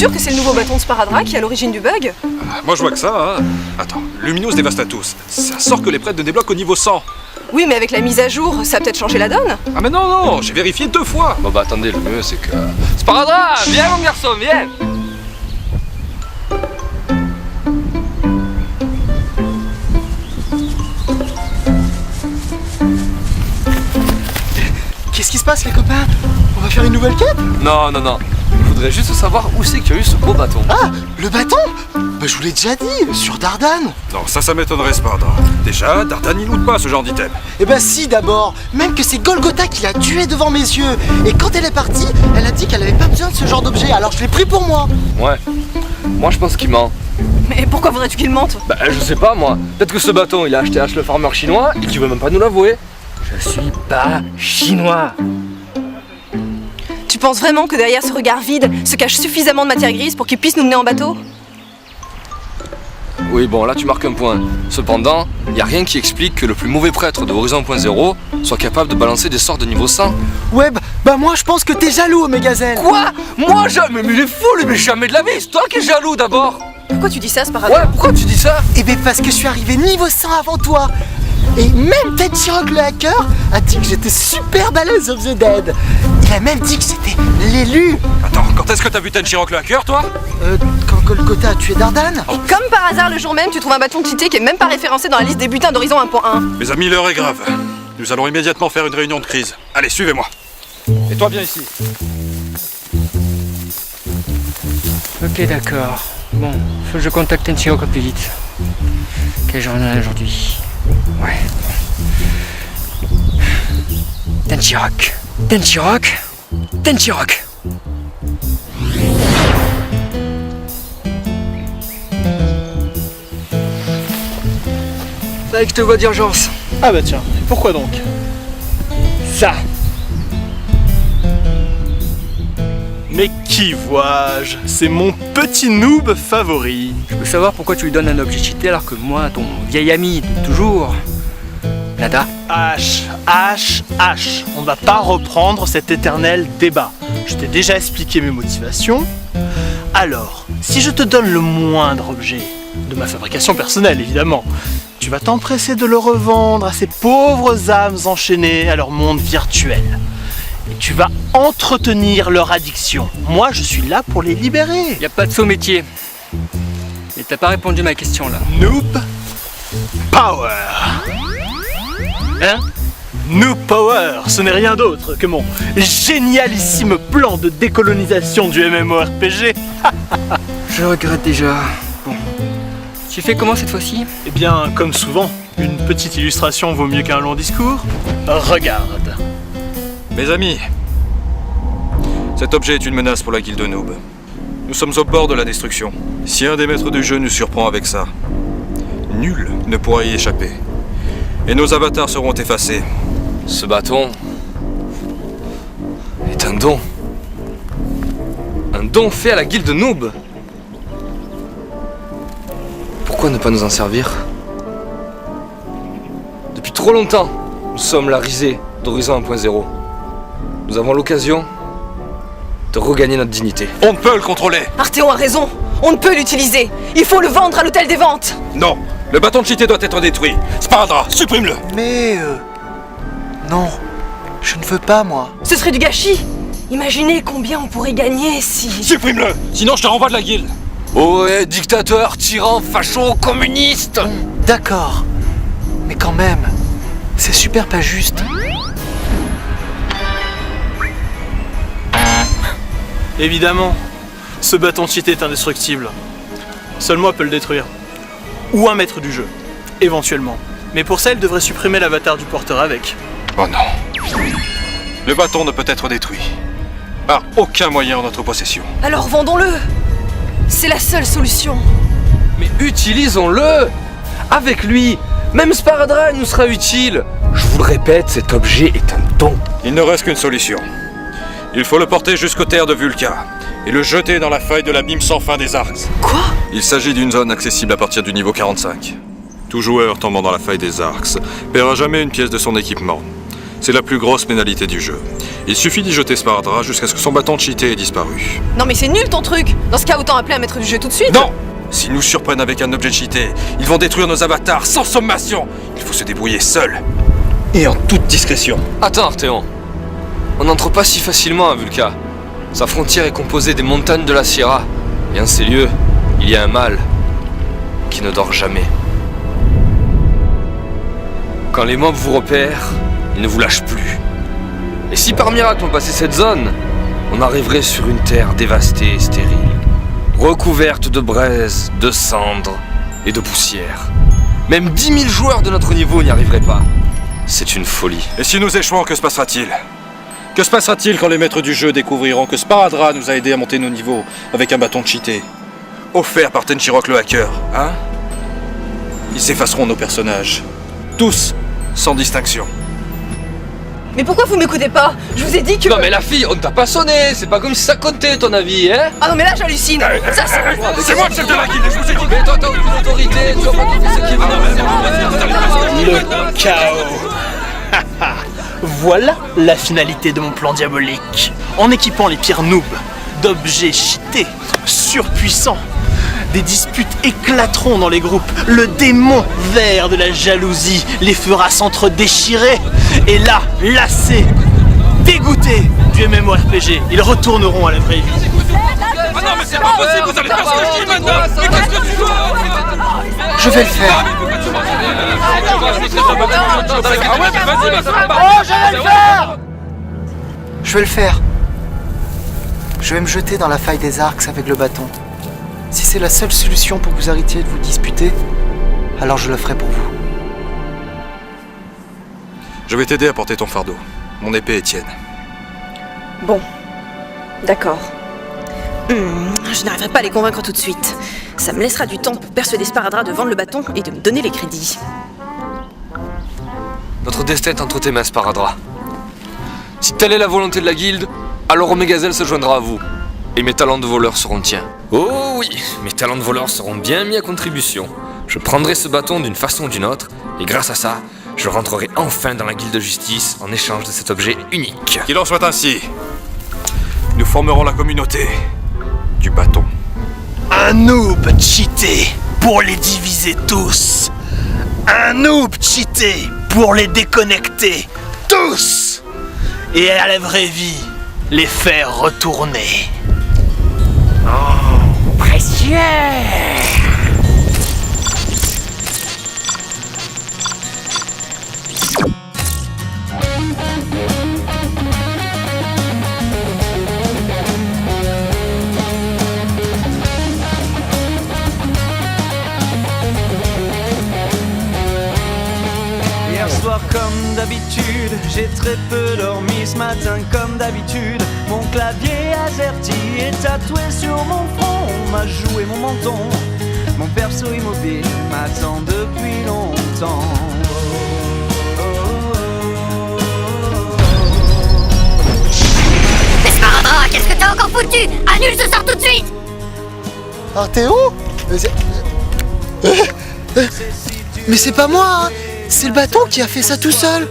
sûr que c'est le nouveau bâton de Sparadrap qui est à l'origine du bug? Moi je vois que ça, hein. Attends, Luminous Devastatus, ça sort que les prêtres ne débloquent au niveau 100. Oui, mais avec la mise à jour, ça a peut-être changé la donne. Ah mais non, j'ai vérifié 2 fois. Bon bah attendez, le mieux c'est que... Sparadrap, viens mon garçon, viens. Qu'est-ce qui se passe les copains? On va faire une nouvelle quête? Non, je voudrais juste savoir où c'est que tu as eu ce beau bâton. Ah, le bâton? Bah je vous l'ai déjà dit, sur Dardane. Non, ça m'étonnerait Sparadrap. Déjà, Dardane il loot pas ce genre d'item. Eh ben si d'abord, même que c'est Golgotha qui l'a tué devant mes yeux. Et quand elle est partie, elle a dit qu'elle avait pas besoin de ce genre d'objet, alors je l'ai pris pour moi. Ouais, moi je pense qu'il ment. Mais pourquoi voudrais-tu qu'il mente? Bah je sais pas moi, peut-être que ce bâton il a acheté H le farmer chinois et qu'il veut même pas nous l'avouer. Je suis pas chinois. Tu penses vraiment que derrière ce regard vide se cache suffisamment de matière grise pour qu'il puisse nous mener en bateau? Oui bon là tu marques un point. Cependant, y a rien qui explique que le plus mauvais prêtre de Horizon.0 soit capable de balancer des sorts de niveau 100. Ouais, bah moi je pense que t'es jaloux, Omégazen. Quoi? Moi jamais, mais il est fou lui, mais jamais de la vie, c'est toi qui es jaloux d'abord. Pourquoi tu dis ça, Sparadrap? Ouais, pourquoi tu dis ça? Eh ben parce que je suis arrivé niveau 100 avant toi. Et même Tenchirok le hacker a dit que j'étais super balèze of the Dead. Il a même dit que c'était l'élu. Attends, quand est-ce que t'as vu Tenchirok le hacker toi? Quand Golgotha a tué Dardane. Et comme par hasard, le jour même, tu trouves un bâton cheaté qui est même pas référencé dans la liste des butins d'Horizon 1.1. Mes amis, l'heure est grave. Nous allons immédiatement faire une réunion de crise. Allez, suivez-moi. Et toi, viens ici. Ok, d'accord. Bon, faut que je contacte Tenchirok au plus vite. Quelle journée aujourd'hui? Ouais. Tenchirok. Fallait que je te vois d'urgence. Ah bah tiens, pourquoi donc? Ça. Mais qui vois-je? C'est mon petit noob favori. Je veux savoir pourquoi tu lui donnes un objet cheaté alors que moi, ton vieil ami de toujours, nada. H. On ne va pas reprendre cet éternel débat. Je t'ai déjà expliqué mes motivations. Alors, si je te donne le moindre objet, de ma fabrication personnelle évidemment, tu vas t'empresser de le revendre à ces pauvres âmes enchaînées à leur monde virtuel. Et tu vas entretenir leur addiction. Moi, je suis là pour les libérer. Y a pas de saut métier. Et t'as pas répondu à ma question là. Noob Power. Hein? Noob Power, ce n'est rien d'autre que mon génialissime plan de décolonisation du MMORPG. Je regrette déjà. Bon. Tu fais comment cette fois-ci? Eh bien, comme souvent, une petite illustration vaut mieux qu'un long discours. Regarde. Mes amis, cet objet est une menace pour la guilde noob. Nous sommes au bord de la destruction. Si un des maîtres du jeu nous surprend avec ça, nul ne pourra y échapper. Et nos avatars seront effacés. Ce bâton est un don. Un don fait à la guilde noob. Pourquoi ne pas nous en servir? Depuis trop longtemps, nous sommes la risée d'Horizon 1.0. Nous avons l'occasion de regagner notre dignité. On ne peut le contrôler. Arthéon a raison, on ne peut l'utiliser. Il faut le vendre à l'hôtel des ventes. Non, le bâton cheaté doit être détruit. Sparadrap, supprime-le. Mais non, je ne veux pas moi. Ce serait du gâchis. Imaginez combien on pourrait gagner si... Supprime-le, sinon je te renvoie de la guilde. Oh ouais, dictateur, tyran, facho, communiste. D'accord, mais quand même, c'est super pas juste. Évidemment, ce bâton cheaté est indestructible. Seul moi peux le détruire. Ou un maître du jeu, éventuellement. Mais pour ça, il devrait supprimer l'avatar du porteur avec. Oh non. Le bâton ne peut être détruit. Par aucun moyen en notre possession. Alors vendons-le. C'est la seule solution. Mais utilisons-le. Avec lui, même Sparadrap nous sera utile. Je vous le répète, cet objet est un don. Il ne reste qu'une solution. Il faut le porter jusqu'aux terres de Vulca et le jeter dans la faille de l'abîme sans fin des Arcs. Quoi? Il s'agit d'une zone accessible à partir du niveau 45. Tout joueur tombant dans la faille des Arcs paiera jamais une pièce de son équipement. C'est la plus grosse pénalité du jeu. Il suffit d'y jeter Sparadrap jusqu'à ce que son bâton cheaté ait disparu. Non mais c'est nul ton truc. Dans ce cas, autant appeler un maître du jeu tout de suite. Non! S'ils nous surprennent avec un objet cheaté, ils vont détruire nos avatars sans sommation. Il faut se débrouiller seul. Et en toute discrétion. Attends, Arthéon. On n'entre pas si facilement à Vulca. Sa frontière est composée des montagnes de la Sierra. Et en ces lieux, il y a un mal qui ne dort jamais. Quand les mobs vous repèrent, ils ne vous lâchent plus. Et si par miracle on passait cette zone, on arriverait sur une terre dévastée et stérile, recouverte de braises, de cendres et de poussière. Même 10 000 joueurs de notre niveau n'y arriveraient pas. C'est une folie. Et si nous échouons, que se passera-t-il? Que se passera-t-il quand les maîtres du jeu découvriront que Sparadrap nous a aidés à monter nos niveaux avec un bâton cheaté, offert par Tenchirok le hacker, hein? Ils effaceront nos personnages. Tous, sans distinction. Mais pourquoi vous m'écoutez pas? Je vous ai dit que... Non mais la fille, on ne t'a pas sonné. C'est pas comme si ça comptait ton avis, hein? Ah non mais là j'hallucine. Ça c'est... C'est moi le chef de la guilde, je vous ai dit. Mais toi t'as aucune autorité, tu vas pas tout faire ce qu'il veut. Le chaos. Voilà la finalité de mon plan diabolique. En équipant les pires noobs d'objets cheatés, surpuissants, des disputes éclateront dans les groupes. Le démon vert de la jalousie les fera s'entre-déchirer. Et là, lassés, dégoûtés du MMORPG, ils retourneront à la vraie vie. Ah non mais c'est pas possible, vous allez faire ce que je dis maintenant. Mais qu'est-ce que tu veux? Je vais le faire. Je vais le faire. Je vais me jeter dans la faille des arcs avec le bâton. Si c'est la seule solution pour que vous arrêtiez de vous disputer, alors je le ferai pour vous. Je vais t'aider à porter ton fardeau. Mon épée est tienne. Bon, d'accord. Je n'arriverai pas à les convaincre tout de suite. Ça me laissera du temps pour persuader Sparadrap de vendre le bâton et de me donner les crédits. Notre destin est entre tes mains, Sparadrap. Si telle est la volonté de la guilde, alors Omegazel se joindra à vous. Et mes talents de voleur seront tiens. Oh oui, mes talents de voleur seront bien mis à contribution. Je prendrai ce bâton d'une façon ou d'une autre, et grâce à ça, je rentrerai enfin dans la guilde de justice en échange de cet objet unique. Qu'il en soit ainsi. Nous formerons la communauté du bâton. Un noob cheaté pour les diviser tous. Un noob cheaté pour les déconnecter tous. Et à la vraie vie, les faire retourner. Oh, précieux! Hier soir comme d'habitude, j'ai très peu dormi ce matin comme d'habitude. Mon clavier AZERTY est tatoué sur mon front, on m'a joué mon menton. Mon perso immobile m'attend depuis longtemps. Mais Sparadrap, qu'est-ce que t'as encore foutu? Annule ce sort tout de suite! Arthéon? Mais c'est pas moi, hein. C'est le bâton qui a fait ça tout seul.